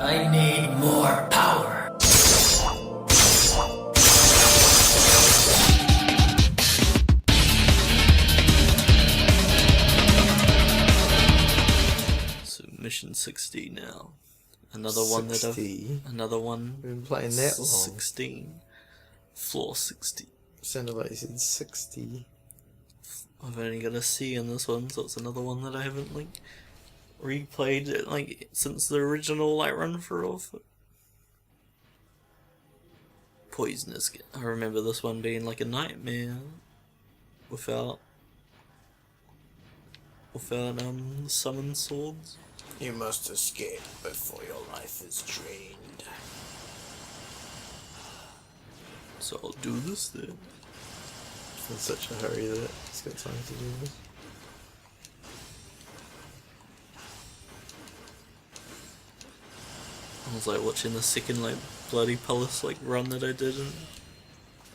I need more power. So mission 60 now. Another one that another one. We've been playing that long. 16. Floor 60. Sounded like you said 60. I've only got a C in this one, so it's another one that I haven't replayed it since the original run through of it. Poisonous. I remember this one being like a nightmare without summon swords. You must escape before your life is drained. So I'll do this then. He's in such a hurry that he's got time to do this. I was watching the second bloody palace run that I did, and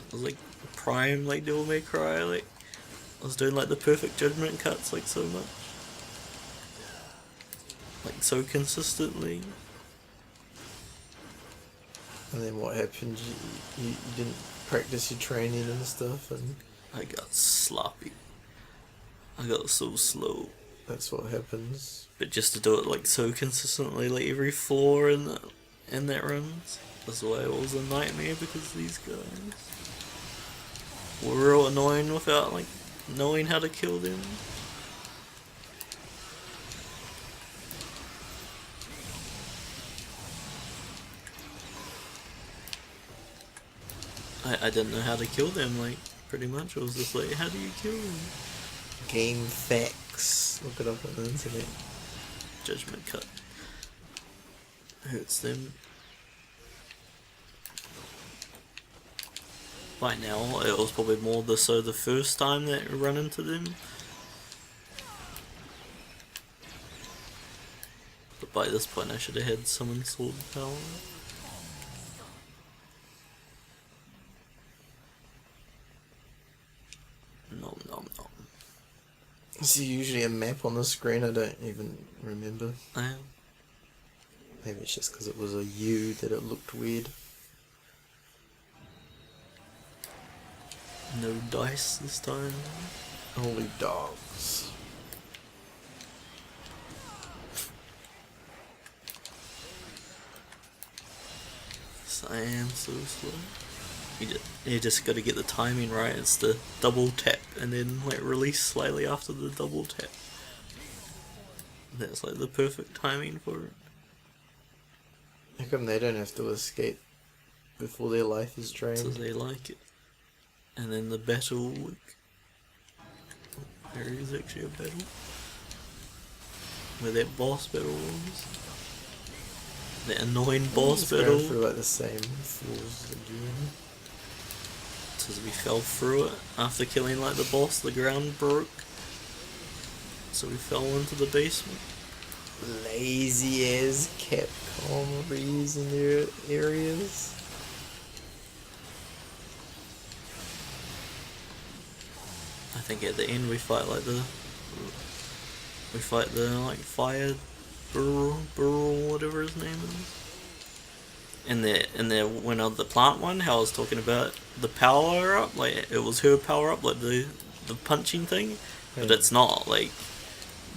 it was prime Devil May Cry. I was doing the perfect judgment cuts so much, so consistently. And then what happened? You didn't practice your training and stuff, and I got sloppy. I got so slow. That's what happens. But just to do it so consistently, every floor in that runs, that's why it was a nightmare, because these guys were real annoying without knowing how to kill them. I didn't know how to kill them, pretty much. It was just how do you kill them? Game facts. Look it up on the internet. Judgment cut. Hurts them. By now, it was probably more the first time that we run into them. But by this point, I should have had summon sword power. Nom nom nom. Is there usually a map on the screen? I don't even remember. I am. Maybe it's just because it was a U that it looked weird. No dice this time. Only dogs. I am so slow. You just got to get the timing right. It's the double tap and then release slightly after the double tap. That's the perfect timing for it. How come they don't have to escape before their life is drained? Because they like it. And then the battle, there is actually a battle. Where that boss battle was. That annoying boss battle. Going through the same floors again. Because we fell through it after killing the boss, the ground broke. So we fell into the basement. Lazy as Capcom reusing their areas. I think at the end we fight the fire burl, whatever his name is. In the when of the plant one, how I was talking about the power up, it was her power up, the punching thing, but it's not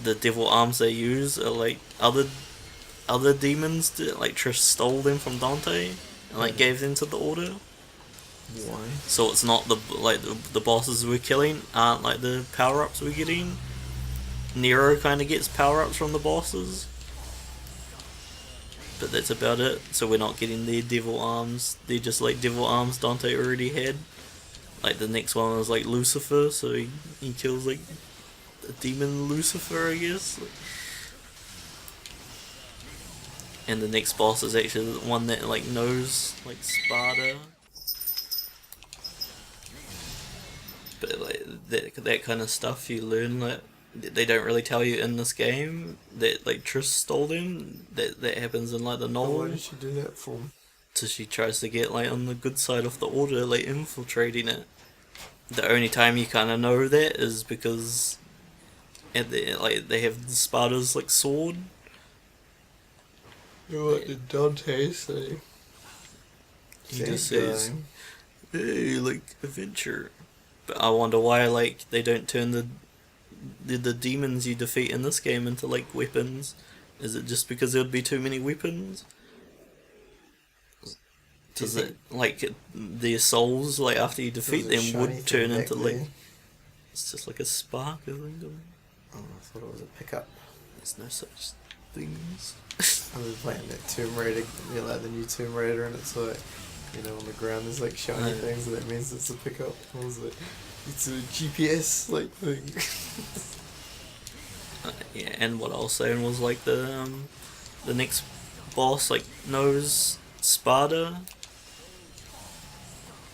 the devil arms they use are other demons that Trish stole them from Dante and gave them to the Order. Why? So it's not the bosses we're killing aren't the power ups we're getting. Nero kind of gets power ups from the bosses, but that's about it. So we're not getting their devil arms. They're just devil arms Dante already had. The next one was Lucifer, so he kills the demon Lucifer, I guess. And the next boss is actually the one that knows Sparta. But that kind of stuff you learn they don't really tell you in this game that Trish stole them. That happens in the novel. Why did she do that for? So she tries to get on the good side of the Order, infiltrating it. The only time you kind of know that is because they have Sparta's sword, What did Dante say? He just says, "Hey, like adventure." But I wonder why like they don't turn the demons you defeat in this game into like weapons. Is it just because there would be too many weapons? Does it like their souls like after you defeat them would turn into like it's just like a spark I think. Oh, I thought it was a pickup. There's no such things. I was playing that Tomb Raider, you know, like the new Tomb Raider, and it's like, you know, on the ground there's like shiny things, and that means it's a pickup. I was like, it's a GPS like thing. Yeah, and what I was saying was like the next boss like knows Sparta.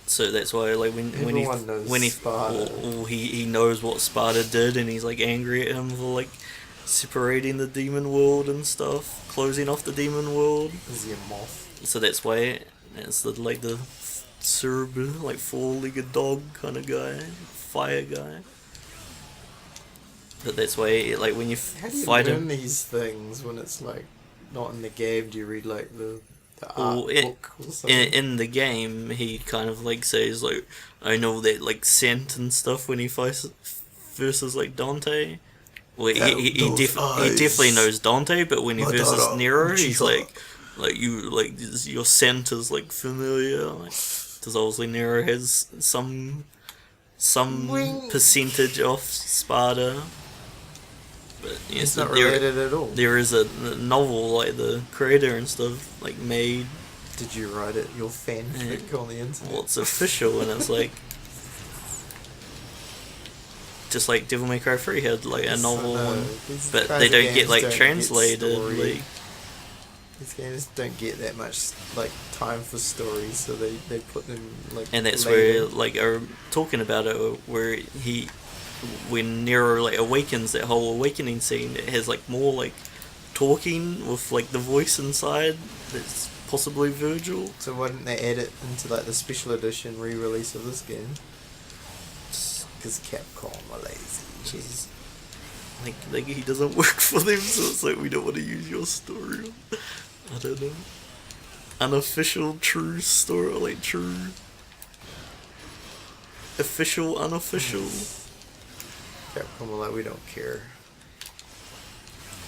So that's why, like, when he knows what Sparta did, and he's like angry at him for like separating the demon world and stuff, closing off the demon world. Is he a moth? So that's why it's the like the Serb like four-legged dog kind of guy, fire guy. But that's why, like, when you How do you fight learn him, these things when it's like not in the game? Do you read like the art book or something? in the game, he kind of like says like, I know that like scent and stuff when he fights versus like Dante. Well, he definitely knows Dante, but when he versus Nero, he's like you like your scent is like familiar, like because obviously Nero has some percentage of Sparta. But yeah, it's not related at all. There is a novel like the creator and stuff like made. Did you write it? Your fanfic on the internet? Well, it's official, and it's like just like Devil May Cry 3 had like a novel, but they don't get like translated. Like these games don't get that much like time for stories, so they put them like. And that's later. where like are talking about it, where when Nero like awakens, that whole awakening scene, it has like more like talking with like the voice inside. That's possibly Vergil. So why didn't they add it into like the special edition re-release of this game? Because Capcom are lazy. Just, like he doesn't work for them, so it's like we don't want to use your story. I don't know. Unofficial true story, like true. Official, unofficial. Capcom are like, we don't care.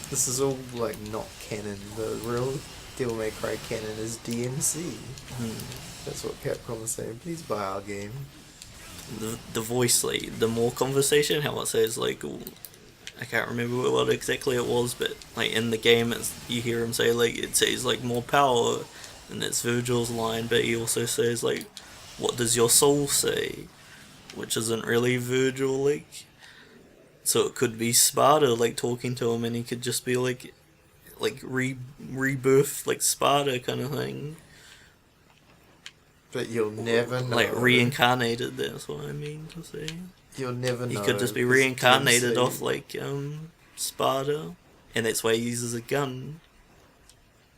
This is all like not canon. The real Devil May Cry canon is DMC. That's what Capcom is saying. Please buy our game. The voice, like the more conversation, how it says like, I can't remember what exactly it was, but like in the game, you hear him say like it says like more power, and that's Virgil's line. But he also says like, "What does your soul say?" Which isn't really Virgil, like. So it could be Sparta like talking to him, and he could just be like rebirth like Sparta kind of thing. But you'll never know. Like reincarnated. That's what I mean to say. You'll never know. He could just be reincarnated off like Sparta, and that's why he uses a gun.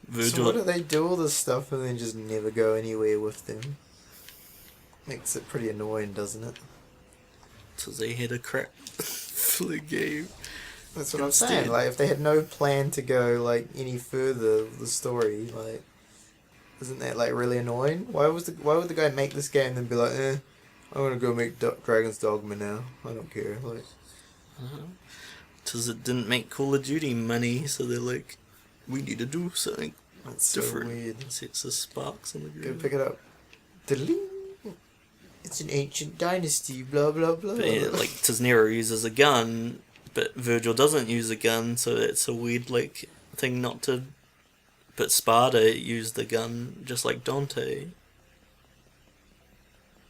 Virgil. So why do they do all this stuff and then just never go anywhere with them? Makes it pretty annoying, doesn't it? So they had a crap for the game. That's what I'm saying. Like, if they had no plan to go like any further with the story, like, isn't that like really annoying? Why would the guy make this game and then be like, I want to go make Dragon's Dogma now. I don't care. Like, because it didn't make Call of Duty money, so they're like, we need to do something that's different. So weird. Sets the sparks on the game. Go pick it up. Diddling. It's an ancient dynasty. Blah blah blah. But yeah, like Tisnero uses a gun, but Virgil doesn't use a gun, so it's a weird like thing not to. But Sparta used the gun just like Dante.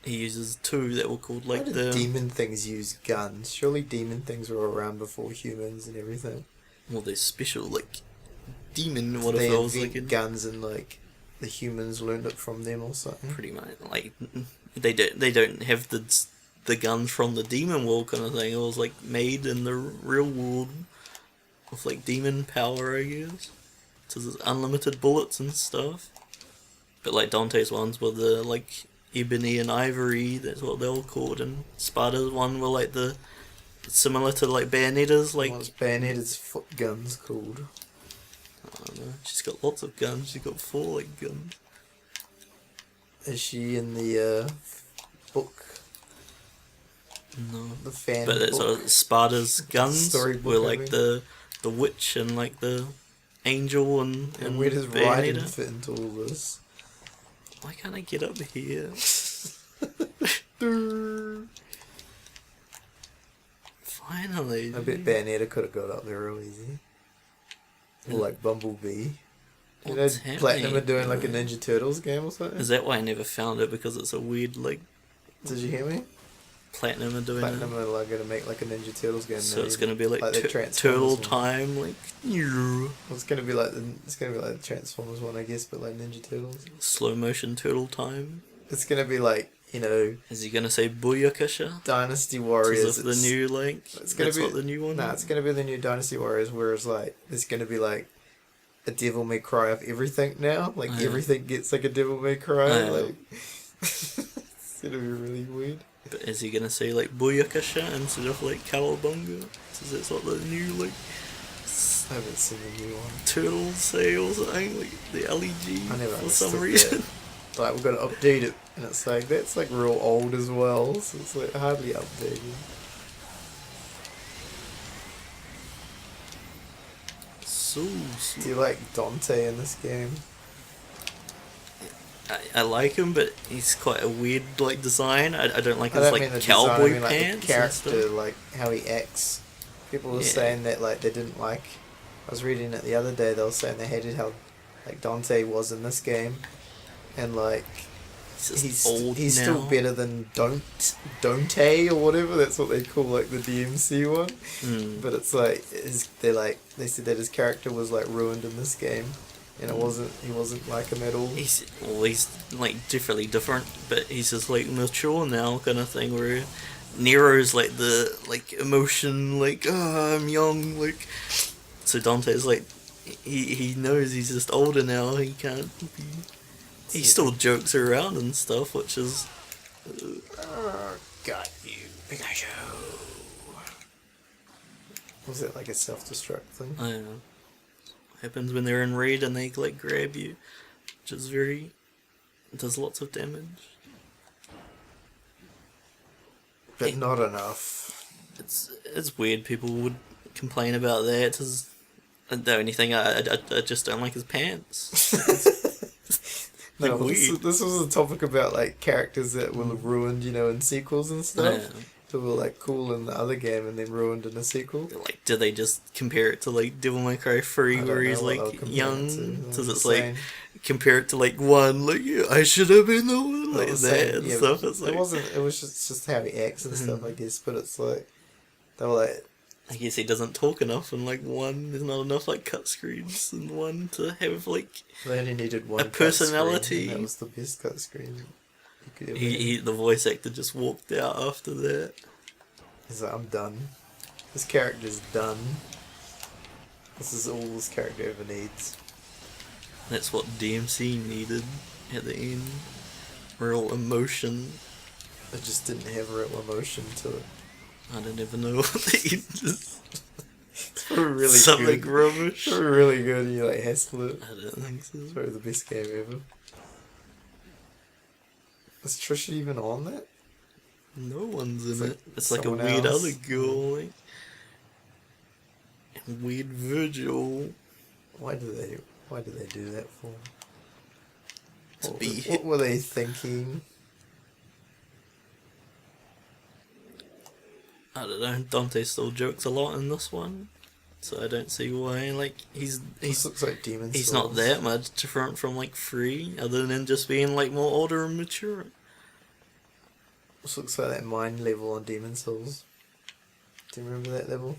He uses two that were called like Why did demon things use guns? Surely demon things were around before humans and everything. Well, they're special like demon. What they if I was like guns and like the humans learned it from them or something? Pretty much, like they don't have the guns from the demon world kind of thing. It was like made in the real world with like demon power, I guess. So there's unlimited bullets and stuff. But like Dante's ones were the like ebony and ivory, that's what they were called, and Sparta's one were like the similar to like Bayonetta's, like what's Bayonetta's foot guns called? I don't She's got lots of guns. She's got 4 like guns. Is she in the book? No. The fan But it's book? Sparta's guns Storybook, were I like mean. the witch and like the angel And where does Raiden Bayonetta. fit into all this? Why can't I get up here? Finally. I bet Bayonetta could have got up there real easy. Or like Bumblebee. You know, What's Platinum are happening? doing like a Ninja Turtles game or something? Is that why I never found it? Because it's a weird like Did you hear me? Platinum are doing Platinum it. are like gonna make like a Ninja Turtles game. So now, it's gonna be like, the Transformers turtle one. time, like Well, it's gonna be like the Transformers one, I guess, but like Ninja Turtles. slow motion turtle time. It's gonna be like, you know, Is he gonna say Booyakasha? Dynasty Warriors. Is this the new like? It's gonna That's be what the new one. Nah, it's gonna be the new Dynasty Warriors, whereas like it's gonna be like a Devil May Cry of everything now. Like Oh, yeah. everything gets like a Devil May Cry. Oh, yeah. Like it's gonna be really weird. But is he gonna say like Booyakasha instead of like Cowabunga? Is that what the new like I haven't seen the new one. turtles say or something? Like the LEG I never for some understood reason. that. Like we've got to update it, and it's like that's like real old as well. So it's like hardly updated. So Do you like Dante in this game? I like him, but he's quite a weird like design. I don't like I his don't like mean the design, cowboy I mean, like, pants the and character, stuff. like how he acts. People were Yeah. saying that like they didn't like. I was reading it the other day. They were saying they hated how like Dante was in this game, and like He's just old he's now. still better than Dante or whatever. That's what they call like the DMC one. Mm. But it's like they said that his character was like ruined in this game, and he wasn't like him at all. He's like different, but he's just like mature now kind of thing. Where Nero's like the like emotion, like I'm young, like. So Dante's like he knows he's just older now. He can't be. He still jokes around and stuff, which is. Got you, Pikachu. Was it like a self-destruct thing? I don't know. Happens when they're in raid and they like grab you, which is very. Does lots of damage. But not enough. It's weird. People would complain about that. The only thing I just don't like his pants. No, weird. this was a topic about like characters that were ruined, you know, in sequels and stuff. Yeah. Who were like cool in the other game and then ruined in a sequel. Like, do they just compare it to like Devil May Cry 3 I don't where know he's what I'll like compare young? it to. I'm Does just it's like saying. compare it to like 1, like yeah, I should have been the one I like was that saying, and yeah, stuff. It's like it wasn't. It was just how he acts and stuff, I guess. But it's like they were like, I guess he doesn't talk enough in like 1. There's not enough like cut screens in 1 to have like they only needed one a cut personality. screen, and that was the best cut screen you could ever he the voice actor just walked out after that. He's like, I'm done. This character's done. This is all this character ever needs. That's what DMC needed at the end. Real emotion. It just didn't have real emotion to it. I don't even know what the end is. It's probably really Something good. rubbish. It's probably really good and you like hassle it. I don't think so. It's probably the best game ever. Is Trisha even on that? No one's in It's it. like It's like a someone weird else. other girl, like, and weird Vergil Why do they do that for? to What, be. what were they thinking? I don't know. Dante still jokes a lot in this one, so I don't see why. Like This he's looks like Demon he's Souls. not that much different from like 3, other than just being like more older and mature. This looks like that mine level on Demon Souls. Do you remember that level?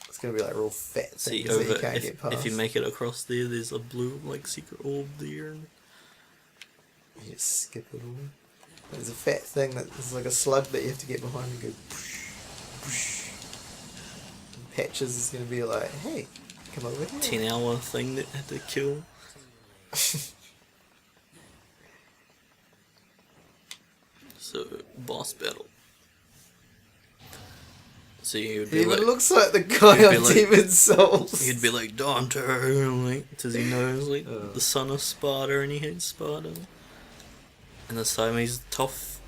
It's gonna be like real fat See things that you over can't get past. if you make it across there, there's a blue like secret orb there. You just skip it all. There's a fat thing that is like a slug that you have to get behind and go. Poosh, poosh. And Patches is gonna be like, hey, come over here. 10-hour thing that had to kill. So boss battle. So you'd He be even like, looks like the guy he'd be on like- Demon Souls. he'd be like Dante, like, does he know like Oh. the son of Sparta and he hates Sparta? And this time he's tough.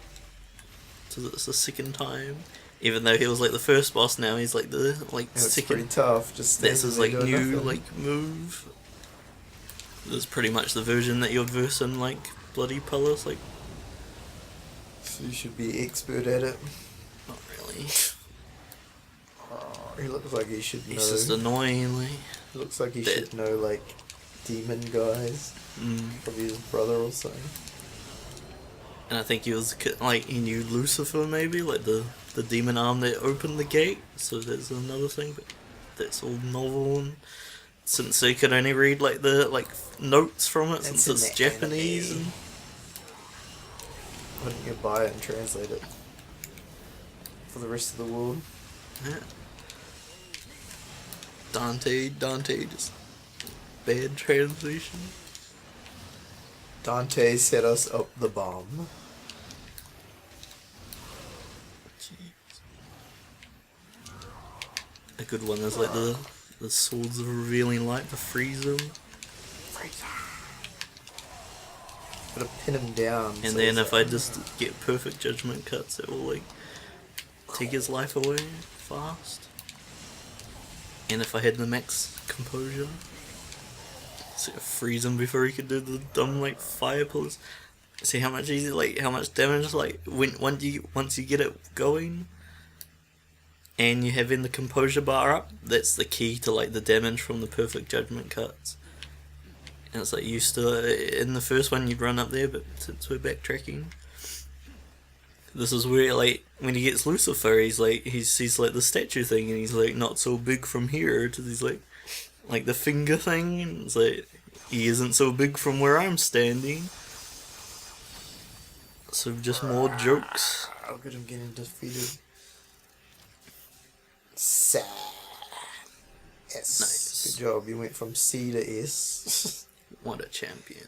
So it's the second time. Even though he was like the first boss, now he's like the It's second. pretty tough. Just That's his like standing there doing new nothing. like move. That's pretty much the version that you'd verse in like Bloody Palace. Like, So you should be expert at it. not really. Oh, he looks like he should know. He's just annoying. Like, He looks like he that- should know like demon guys. Probably his brother or something. And I think he was like he knew Lucifer maybe, like the demon arm that opened the gate. So that's another thing, but that's all novel. And since he could only read like the notes from it, That's since in it's the Japanese. anime. Why don't you buy it and translate it for the rest of the world? And, yeah. Dante, just bad translation. Dante set us up the bomb. A good one is like the swords of revealing light, the freeze them. Gotta pin him down. And so then it's if I just get perfect judgment cuts, it will like take his life away fast. And if I had the max composure, so freeze him before he could do the dumb like fire pulls. See how much easy, like how much damage, like once you get it going, and you have in the composure bar up, that's the key to like the damage from the perfect judgment cuts. And it's like you still in the first one you'd run up there, but since we're backtracking, this is where like when he gets Lucifer, he's like he sees like the statue thing, and he's like not so big from here to these like the finger thing, and it's like he isn't so big from where I'm standing. So just more jokes. Look at him getting defeated. Sad. S. Nice. Good job. You went from C to S. What a champion.